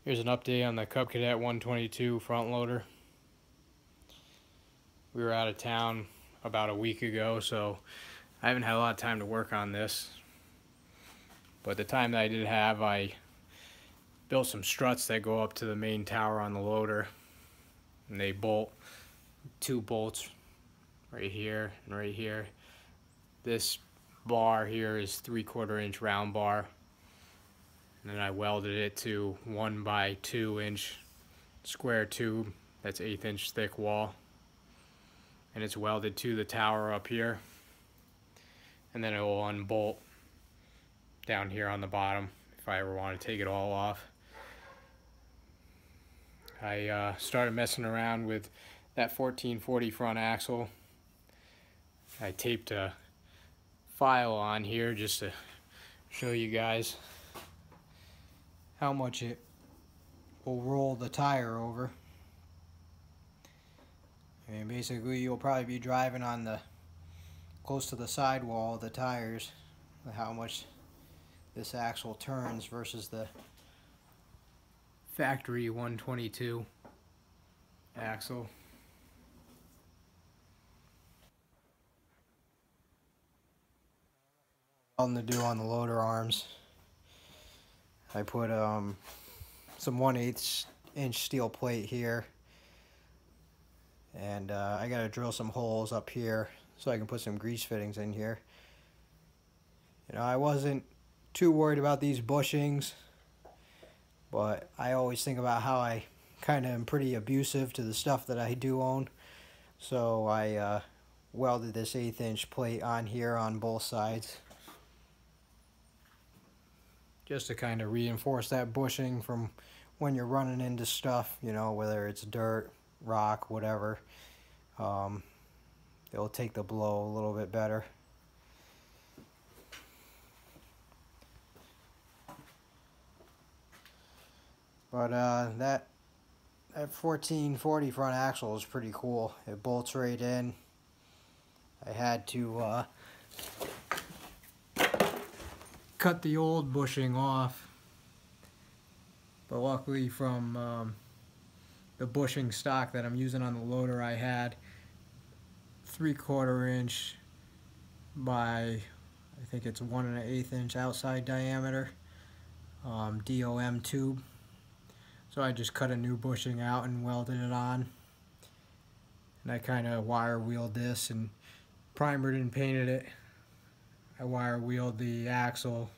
Here's an update on the Cub Cadet 122 front loader. We were out of town about a week ago, so I haven't had a lot of time to work on this. But the time that I did have, I built some struts that go up to the main tower on the loader. And they bolt, 2 bolts right here and right here. This bar here is 3/4 inch round bar. And then I welded it to 1 by 2 inch square tube. That's 1/8 inch thick wall. And it's welded to the tower up here. And then it will unbolt down here on the bottom if I ever want to take it all off. I started messing around with that 1440 front axle. I taped a file on here just to show you guys how much it will roll the tire over. I mean, basically you'll probably be driving on the close to the sidewall of the tires, how much this axle turns versus the factory 122 axle. Something to do on the loader arms. I put some 1/8 inch steel plate here, and I gotta drill some holes up here so I can put some grease fittings in here. You know, I wasn't too worried about these bushings, but I always think about how I kind of am pretty abusive to the stuff that I do own. So I welded this 1/8 inch plate on here on both sides, just to kind of reinforce that bushing from when you're running into stuff, you know, whether it's dirt, rock, whatever. It'll take the blow a little bit better. But that 1440 front axle is pretty cool. It bolts right in. I had to cut the old bushing off, but luckily from the bushing stock that I'm using on the loader, I had 3/4 inch by, I think it's 1 1/8 inch outside diameter DOM tube. So I just cut a new bushing out and welded it on, and I kind of wire wheeled this and primered and painted it. I wire wheeled the axle,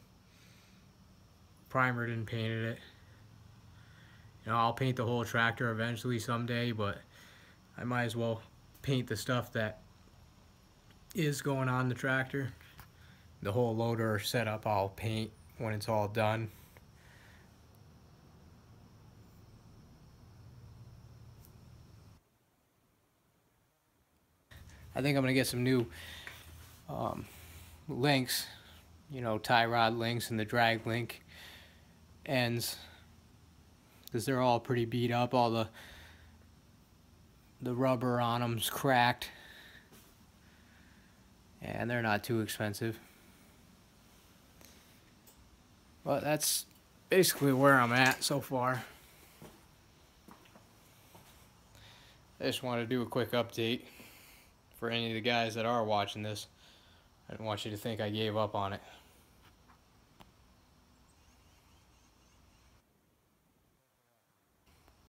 primered and painted it. You know, I'll paint the whole tractor eventually someday, but I might as well paint the stuff that is going on the tractor. The whole loader setup I'll paint when it's all done. I think I'm gonna get some new links, you know, tie rod links and the drag link ends, because they're all pretty beat up. All the rubber on them's cracked, and they're not too expensive. But that's basically where I'm at so far. I just wanted to do a quick update for any of the guys that are watching this. I didn't want you to think I gave up on it.